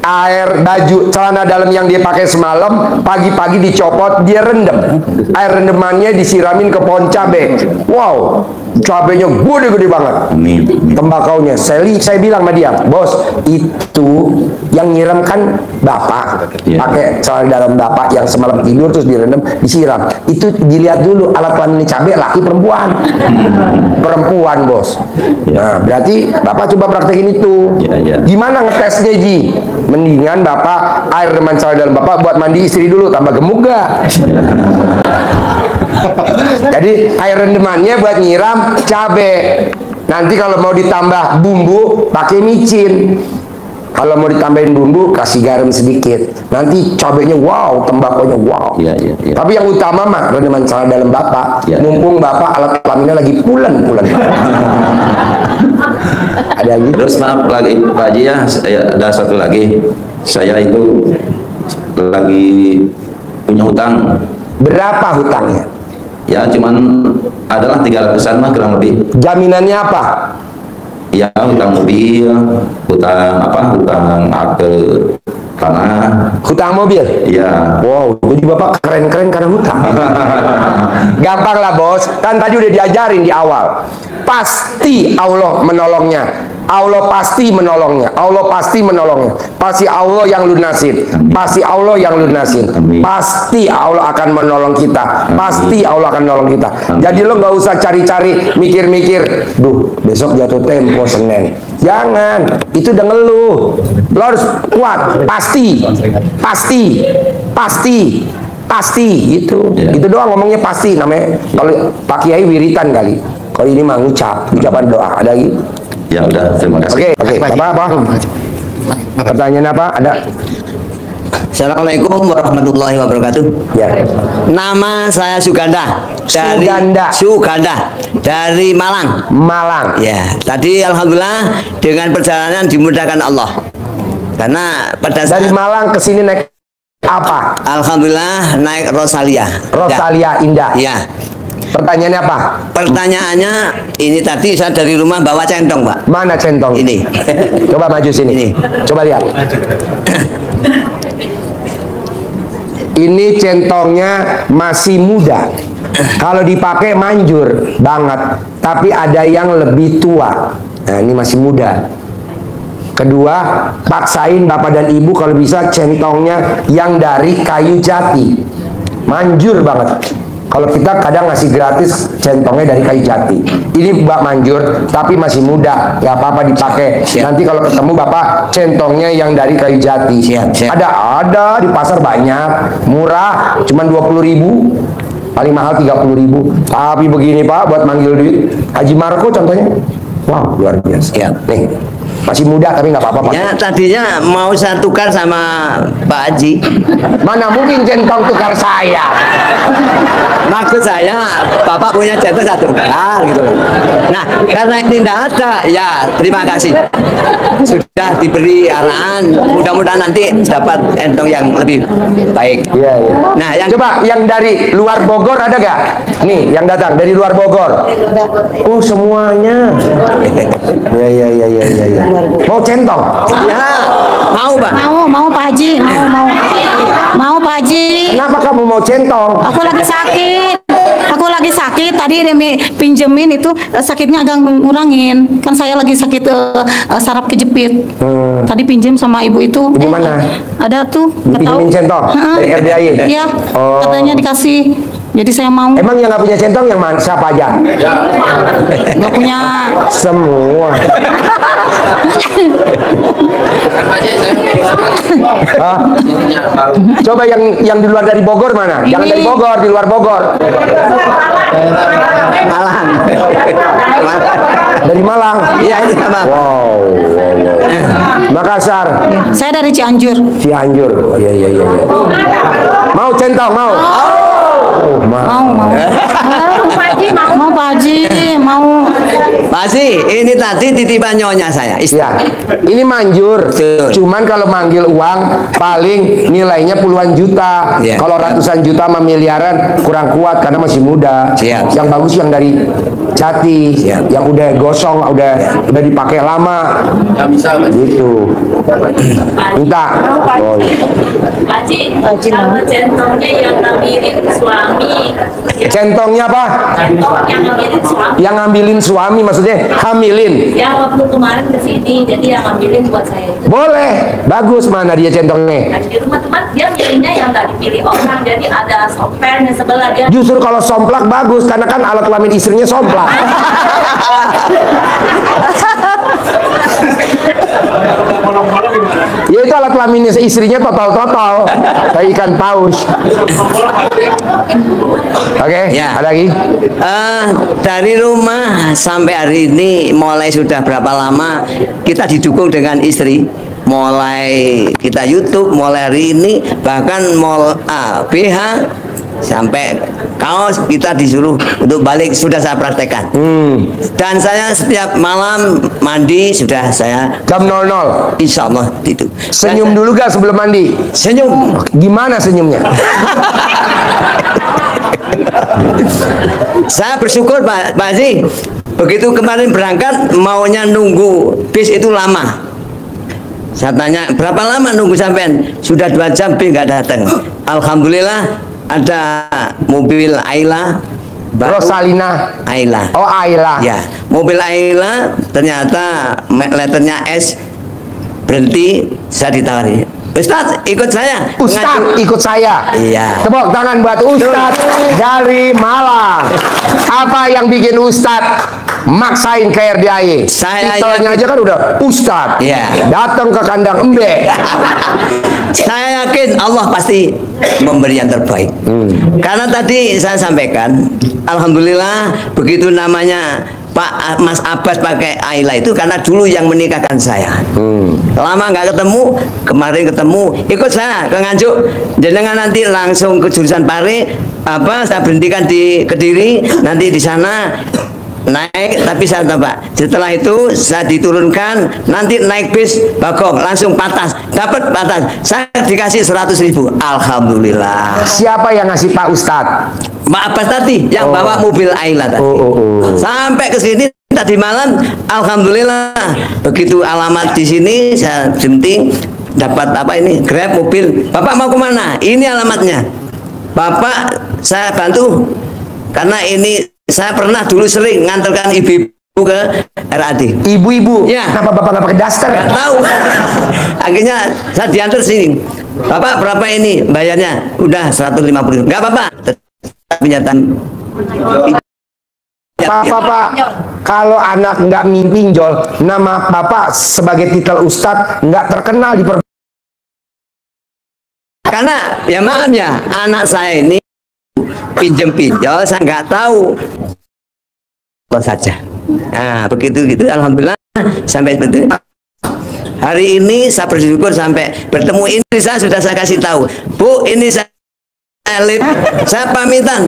Air baju celana dalam yang dia pakai semalam pagi-pagi dicopot, dia rendam. Air rendemannya disiramin ke pohon cabe. Wow, cabenya gede-gede banget. Amin. Tembakaunya, saya bilang sama dia, bos, itu yang nyiram kan bapak, Iya. pakai celana dalam bapak yang semalam tidur terus direndam, disiram. Itu dilihat dulu alat panen cabai laki perempuan. Perempuan bos. Nah berarti bapak coba praktekin itu. Iya. Gimana ngetesnya Ji? Mendingan bapak air reman celana dalam bapak buat mandi istri dulu, tambah gemuk gak? Jadi air rendemannya buat nyiram cabe. Nanti kalau mau ditambah bumbu pakai micin. Kalau mau ditambahin bumbu kasih garam sedikit. Nanti cabenya wow, tembakonya wow. Iya. Tapi yang utama mah rendeman celana dalam bapak. Iya. Mumpung bapak alat kelaminnya lagi pulen. Ada gitu. Terus maaf lagi Pak Haji ya, ada satu lagi. Saya itu lagi punya hutang. Berapa hutangnya? Ya cuman adalah 300-an mah kurang lebih. Jaminannya apa? Ya hutang mobil, hutang akte tanah. Hutang mobil? Ya. Wow, jadi bapak keren-keren karena hutang. Gampang lah bos, kan tadi udah diajarin di awal. Pasti Allah menolongnya. Allah pasti menolongnya. Allah pasti menolongnya. Pasti Allah yang lunasin. Pasti Allah yang lunasin. Amin. Pasti Allah akan menolong kita. Pasti Allah akan menolong kita. Jadi lo nggak usah cari-cari, mikir-mikir. Duh, besok jatuh tempo Senin. Jangan. Itu udah ngeluh. Lo harus kuat. Pasti. Gitu. Ya. Itu doang ngomongnya pasti namanya. Kalau Pak Kiai wiritan kali. Kalau ini mah ucapan doa. Ada lagi? Ya udah, terima kasih. Oke. Apa? Pertanyaan apa? Ada? Assalamualaikum warahmatullahi wabarakatuh. Ya. Nama saya Suganda dari Malang. Ya, tadi alhamdulillah dengan perjalanan dimudahkan Allah. Karena pada saat Dari Malang ke sini naik apa? alhamdulillah naik Rosalia. Rosalia Indah. Ya. Pertanyaannya apa? Pertanyaannya ini tadi saya dari rumah bawa centong, Pak. Mana centong? Ini. Coba maju sini. Ini. Coba lihat. Ini centongnya masih muda. Kalau dipakai manjur banget. Tapi ada yang lebih tua. Nah, ini masih muda. Kedua, paksain bapak dan ibu kalau bisa centongnya yang dari kayu jati. Manjur banget. Kalau kita kadang ngasih gratis centongnya dari kayu jati. Ini Mbak manjur, tapi masih muda, nggak apa-apa dipakai. Nanti kalau ketemu Bapak centongnya yang dari kayu jati. Siap. Ada di pasar banyak, murah, cuman 20.000. Paling mahal 30.000. Tapi begini Pak, buat manggil duit. Haji Marco contohnya, wow luar biasa. Siap. Nih, masih muda tapi nggak apa-apa Pak. Ya, tadinya mau saya tukar sama Pak Haji. Mana mungkin centong tukar saya? Maksud saya, Bapak punya centong saya tukar gitu. Nah, karena ini tidak ada, ya terima kasih. Sudah diberi arahan, mudah-mudahan nanti dapat centong yang lebih baik. Iya. Nah, yang Coba yang dari luar Bogor ada gak? Nih, yang datang dari luar Bogor. Oh, semuanya. Ya. Mau centong? ya mau, Pak. Mau Pak Haji, mau Pak Haji. Kenapa kamu mau centong? Aku lagi sakit. Tadi Remi pinjemin itu sakitnya agak ngurangin. Kan saya lagi sakit saraf kejepit. Tadi pinjem sama ibu itu. Ibu mana? Ada tuh. Nggak tahu. Dipinjemin centong dari RDAY? Iya. Oh. Katanya dikasih. Jadi saya mau Emang yang nggak punya centong yang mana? Siapa aja? nggak punya. Semua. Hah? Coba yang di luar dari Bogor mana? Jangan dari Bogor, di luar Bogor. Malang. Dari Malang. Iya, itu sama. Wow. Makassar. Saya dari Cianjur. Cianjur. Iya. Mau centong, mau? Mau. Mau Pak Haji, mau. Pak Haji, ini tadi titipan nyonya saya. Ya, ini manjur. Betul. Cuman kalau manggil uang paling nilainya puluhan juta. Iya. Kalau ratusan juta sama miliaran kurang kuat karena masih muda. Siap. Yang bagus yang dari Jati, Siap. yang udah gosong, udah dipakai lama. Gitu. Minta. Oh, iya. Haji, kalau centongnya yang ngambilin suami, Centongnya apa? centong yang ngambilin suami. Yang ngambilin suami maksudnya hamilin. Ya waktu kemarin kesini, jadi yang ngambilin buat saya itu. Boleh. Bagus, mana dia centongnya? Nah, di rumah teman dia milihnya yang nggak dipilih orang, jadi ada softwarenya sebelah dia. Justru kalau somplak bagus karena kan alat kelamin istrinya somplak. Ya itu alat kelaminnya istrinya total kayak ikan paus. Oke, Ya. ada lagi? Dari rumah sampai hari ini mulai sudah berapa lama kita didukung dengan istri. Mulai kita YouTube, mulai hari ini bahkan mall BH sampai kaos kita disuruh untuk balik sudah saya praktekkan. Dan saya setiap malam mandi sudah saya Jam 00. insya Allah itu. Senyum dulu gak sebelum mandi? Senyum. Gimana senyumnya? Saya bersyukur Pak Haji. Begitu kemarin berangkat maunya nunggu bis itu lama. Saya tanya berapa lama nunggu sampean? Sudah 2 jam bis nggak datang. Alhamdulillah ada mobil Ayla. Rosalina. Ayla. Oh, Ayla. Ya, mobil Ayla ternyata letternya S berhenti. Saya ditawari. Ustaz ikut saya. Ustadz ikut saya. Iya. Tepuk tangan buat Ustadz dari Malang. Apa yang bikin Ustadz maksain ke RDIY? Saya Titelnya aja kan udah Ustadz. Iya. Datang ke kandang embe. Saya yakin Allah pasti memberi yang terbaik. Karena tadi saya sampaikan, alhamdulillah begitu namanya Pak Mas Abbas pakai Ayla itu karena dulu yang menikahkan saya. Lama nggak ketemu, kemarin ketemu, ikut saya ke Nganjuk. Jenengan nanti langsung ke jurusan Pare, saya berhentikan di Kediri, nanti di sana naik, tapi saya Pak. Setelah itu saya diturunkan, nanti naik bis Bagong langsung patas, dapat patas. Saya dikasih 100.000. Alhamdulillah. Siapa yang ngasih Pak Ustadz? Pak Abbas tadi yang bawa mobil Ayla tadi. Sampai ke sini tadi malam, alhamdulillah. Begitu alamat di sini saya jenting dapat Grab mobil. Bapak mau kemana? Ini alamatnya. Bapak saya bantu karena ini saya pernah dulu sering ngantarkan ibu-ibu ke RAD. Ibu-ibu. Ya. Kenapa Bapak nggak pakai daster? Nggak tahu. Akhirnya saya diantar sini. Bapak berapa ini bayarnya? Udah 150.000. Nggak apa-apa. Penyataan. Pak, kalau anak nggak pinjol, nama Bapak sebagai titel Ustadz nggak terkenal di Karena ya maaf ya, anak saya ini pinjol saya nggak tahu. Apa saja. Nah begitu gitu, alhamdulillah sampai betul. Hari ini saya bersyukur sampai bertemu ini saya sudah saya kasih tahu, Bu ini saya pamitan.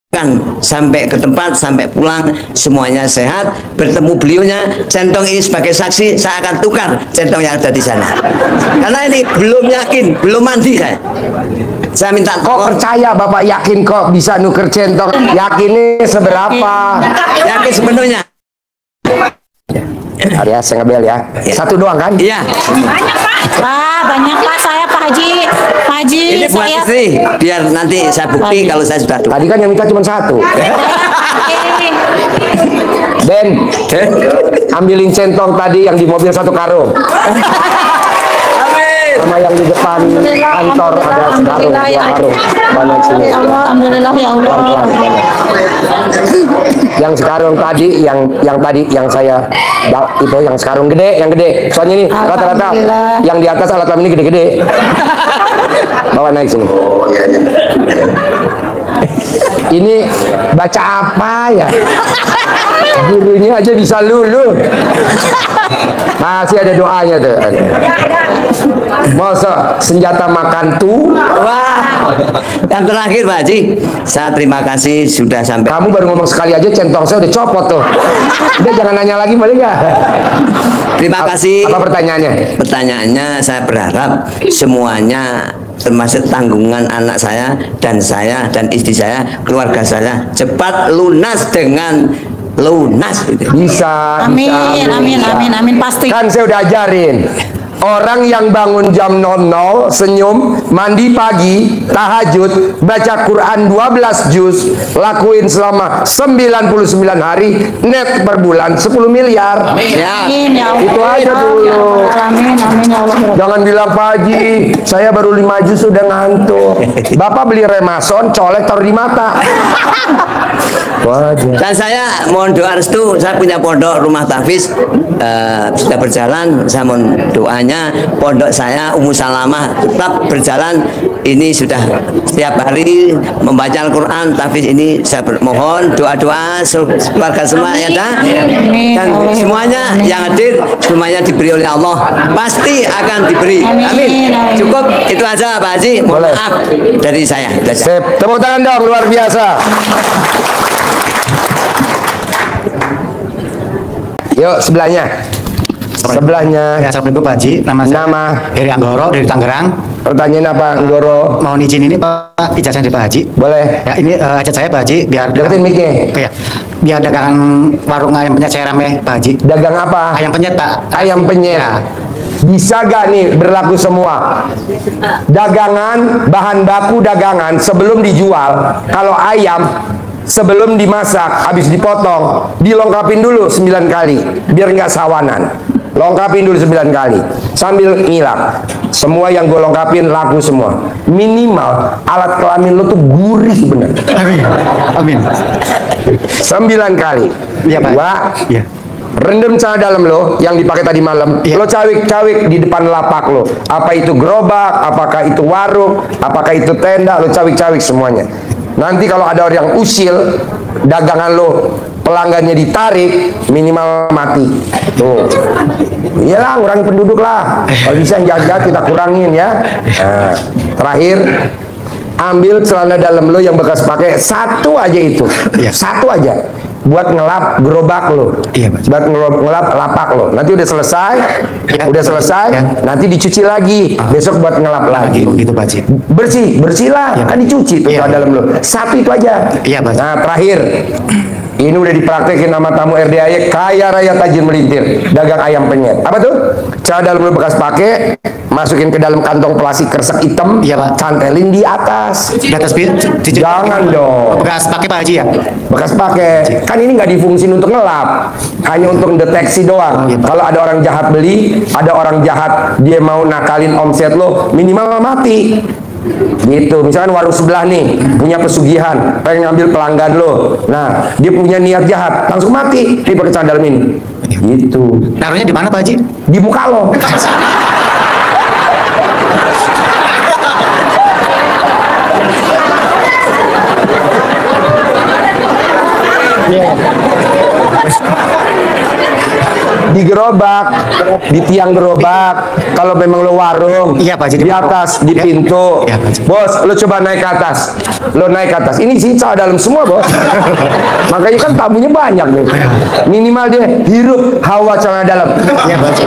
Kan sampai ke tempat, sampai pulang semuanya sehat, bertemu beliaunya, centong ini sebagai saksi saya akan tukar centong yang ada di sana karena ini belum yakin, belum mandi saya minta Kok percaya Bapak yakin kok bisa nuker centong? Yakinnya seberapa? yakin sepenuhnya. Ya, saya ngebel ya. Satu doang kan? Iya. Banyak Pak saya Pak Haji. Pak Haji Ini buat saya. istri biar nanti saya bukti kalau saya sudah tukar. Tadi kan yang minta cuma satu. Ben, ambilin centong tadi yang di mobil 1 karung. Amin. Sama yang di depan kantor ada sekarung, dua karung. Banyak sini. Ya Allah, alhamdulillah ya Allah. Yang sekarung tadi, yang saya itu yang sekarung gede, yang gede. Soalnya ini rata-rata yang di atas alat kelamin ini gede-gede. Bawa naik sini. Ini baca apa ya? Gurunya aja bisa lulu. Masih ada doanya tuh. Masa senjata makan tuh. Wah, yang terakhir Pak Haji, saya terima kasih sudah sampai. Kamu baru ngomong sekali aja centong saya udah copot tuh. Udah jangan nanya lagi boleh nggak? Terima kasih. Apa pertanyaannya? Pertanyaannya saya berharap semuanya termasuk tanggungan anak saya dan istri saya, keluarga saya cepat lunas dengan lunas. Bisa. Amin, bisa, amin, bisa. amin, amin, pasti. Kan saya udah ajarin. Orang yang bangun jam 00, senyum, mandi pagi, tahajud, baca Quran 12 juz, lakuin selama 99 hari, net per bulan 10 miliar. Ya. Amin ya Allah. Itu aja dulu. Amin, amin ya Allah. Jangan bilang Pak Haji, saya baru 5 juz sudah ngantuk. Bapak beli remason, colek taruh di mata. Wajar. Dan saya mohon doa restu, saya punya pondok rumah tahfiz sudah berjalan, saya mohon doanya pondok saya Ummu Salamah tetap berjalan. Ini sudah setiap hari membaca Al-Quran tahfiz ini, saya mohon doa-doa keluarga semua ya dah. Dan semuanya yang hadir semuanya diberi oleh Allah, pasti akan diberi. Amin. Cukup itu aja Pak Haji, mohon Boleh. maaf dari saya. Sip. Tepuk tangan dong, luar biasa. Yuk sebelahnya. Sebelahnya. Ya, Assalamualaikum Pak Haji. Nama. Heri Anggoro dari Tangerang. Pertanyaan apa, Nggoro? Mohon izin ini Pak, ijazah dari Pak Haji. Boleh. Ya, ini hajat saya Pak Haji biar Deketin mic-nya. Ya, biar dagangan warung ayam penyet saya rame Pak Haji. Dagang apa? Ayam penyet Pak. Ayam penyet. Ya. Bisa gak nih berlaku semua? Dagangan, bahan baku dagangan sebelum dijual. Kalau ayam sebelum dimasak, habis dipotong, dilengkapin dulu 9 kali biar nggak sawanan. Lengkapin dulu 9 kali sambil ngilap. Semua yang gue lengkapin laku semua. Minimal alat kelamin lo tuh gurih bener. Amin. Amin. 9 kali. Iya, Pak. Dua. Iya. Rendam celana dalam lo yang dipakai tadi malam. Iya. Lo cawik-cawik di depan lapak lo. Apa itu gerobak, apakah itu warung, apakah itu tenda, lo cawik-cawik semuanya. Nanti kalau ada orang yang usil dagangan lo, pelanggannya ditarik, minimal mati. Tuh. Iyalah, kurangi penduduk lah. Kalau bisa yang jaga kita kurangin ya. Nah, terakhir, ambil celana dalam lo yang bekas pakai satu aja itu. Iya. Satu aja. Buat ngelap gerobak lo. Iya, Pak. Buat ngelap lapak lo. Nanti udah selesai, Ya. ya. Nanti dicuci lagi. Besok buat ngelap lagi. Gitu Pak Haji. Bersih lah. Ya. Kan dicuci tuh Iya. celana dalam lo. Satu itu aja. Iya, Pak. Nah, terakhir. Ini udah dipraktekin sama tamu RDAY kaya raya tajin melintir, dagang ayam penyet. Apa tuh? Celana dalam lo bekas pakai, masukin ke dalam kantong plastik kresek hitam, Iya, Pak. cantelin di atas. Di atas Jangan dong. bekas pakai Pak Haji ya. Bekas pakai. Kan ini nggak difungsin untuk ngelap, hanya untuk deteksi doang. Iya, Pak. Kalau ada orang jahat beli, ada orang jahat dia mau nakalin omset lo, minimal mati. Gitu. Misalkan warung sebelah nih punya pesugihan, pengen ngambil pelanggan lo. Nah, dia punya niat jahat, langsung mati. Dia pakai celana dalam ini. Gitu. Taruhnya di mana Pak Haji? Di muka lo. Di gerobak, di tiang gerobak. Kalau memang lo warung, Iya, Pak, jadi di atas, di Ya. pintu. Iya, Pak. Bos, lo coba naik ke atas. Lo naik ke atas. Ini sisa dalam semua, bos. Makanya kan tamunya banyak nih. Minimal dia hirup hawa celana dalam. Iya Pak Haji.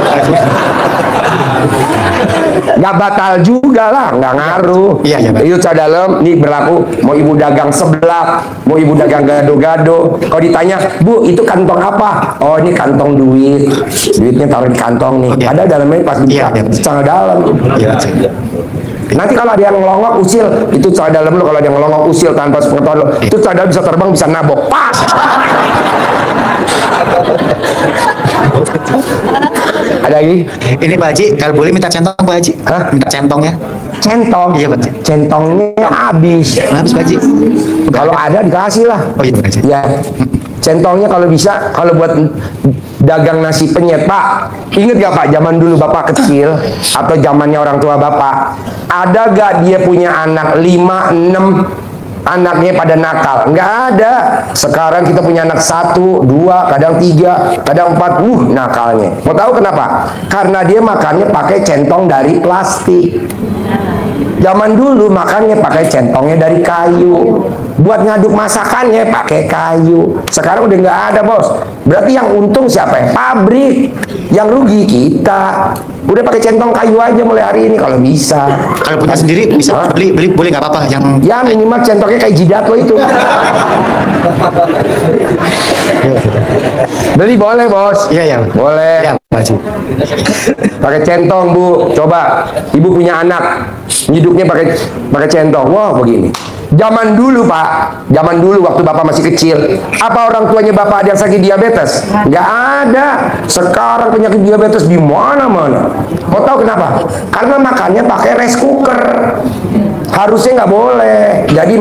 Nggak batal juga lah, nggak ngaruh. Iya, iya, Pak. Itu celana dalam, nih berlaku. Mau ibu dagang seblak, mau ibu dagang gado-gado. Kalau ditanya, Bu, itu kantong apa? Oh, ini kantong duit. Duitnya taruh di kantong nih. Oke. Ada dalamnya pas dibuka, Iya, iya. celana dalam. Iya Pak Haji. Nanti kalau ada yang ngelongok usil, itu celana dalam lo. Kalau ada yang ngelongok usil tanpa sepengetahuan lo, itu celana dalam bisa terbang, bisa nabok. Pas. Ada lagi? Ini Pak Haji, kalau boleh minta centong Pak Haji. Hah? Minta centongnya. Centong? Iya, Pak Haji. Centongnya habis. Habis Pak Haji. Kalau ada dikasih lah. Oh iya Pak Haji. Ya. Centongnya kalau bisa, kalau buat dagang nasi penyet, Pak. Ingat gak Pak, zaman dulu Bapak kecil atau zamannya orang tua Bapak, ada gak dia punya anak 5, 6 anaknya pada nakal? Nggak ada. Sekarang kita punya anak 1, 2, kadang 3, kadang 4, nakalnya. Mau tahu kenapa? Karena dia makannya pakai centong dari plastik. Zaman dulu makannya pakai centongnya dari kayu. Buat ngaduk masakannya pakai kayu. Sekarang udah nggak ada, Bos. Berarti yang untung siapa? Pabrik. Yang rugi kita. Udah pakai centong kayu aja mulai hari ini kalau bisa. Kalau punya sendiri bisa beli boleh nggak apa-apa yang Ya minimal centongnya kayak jidat lo itu. Beli boleh, Bos. Iya, ya. Boleh. Ya, Pak Haji. Pakai centong, Bu. Coba ibu punya anak, hidupnya pakai centong. Wah, begini. Zaman dulu, Pak. Zaman dulu waktu Bapak masih kecil, apa orang tuanya Bapak ada yang sakit diabetes? Nggak ada. Sekarang penyakit diabetes di mana-mana. Mau tahu kenapa? Karena makannya pakai rice cooker. Harusnya nggak boleh. Jadi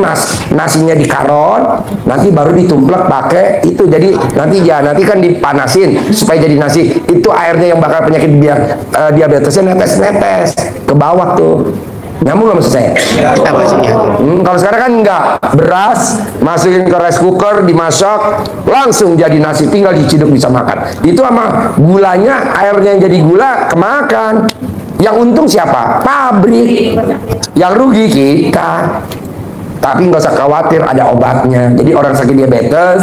nasinya dikaron, nanti baru ditumplek pakai itu. Jadi nanti kan dipanasin supaya jadi nasi. Itu airnya yang bakal penyakit diabetesnya netes-netes ke bawah tuh. Nyambung nggak maksud saya? Kalau sekarang kan enggak, beras masukin ke rice cooker, dimasak, langsung jadi nasi, tinggal diciduk bisa makan. Itu sama gulanya, airnya yang jadi gula kemakan. Yang untung siapa? Pabrik. Yang rugi kita. Tapi nggak usah khawatir, ada obatnya. Jadi orang sakit diabetes,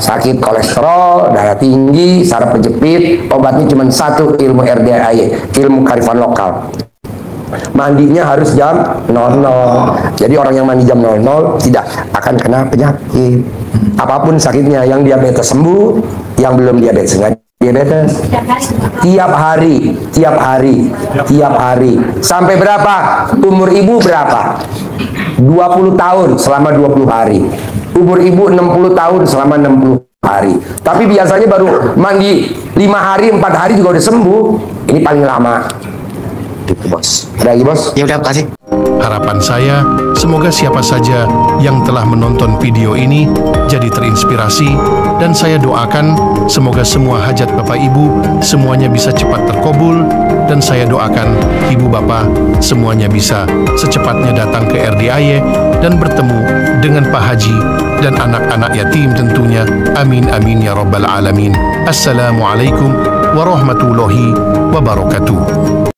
sakit kolesterol, darah tinggi, saraf kejepit, obatnya cuma satu, ilmu RDAY, ilmu kearifan lokal. Mandinya harus jam 00. Jadi orang yang mandi jam 00 tidak akan kena penyakit. Apapun sakitnya, yang diabetes sembuh, yang belum diabetes enggak diabetes. Tiap hari. Sampai berapa? Umur ibu berapa? 20 tahun selama 20 hari. Umur ibu 60 tahun selama 60 hari. Tapi biasanya baru mandi 5 hari, 4 hari juga udah sembuh. Ini paling lama. Bos. Ada lagi, Bos? Ya udah, kasih. Harapan saya, semoga siapa saja yang telah menonton video ini jadi terinspirasi, dan saya doakan semoga semua hajat Bapak Ibu semuanya bisa cepat terkabul, dan saya doakan Ibu Bapak semuanya bisa secepatnya datang ke RDAY dan bertemu dengan Pak Haji dan anak-anak yatim tentunya. Amin amin ya rabbal alamin. Assalamualaikum warahmatullahi wabarakatuh.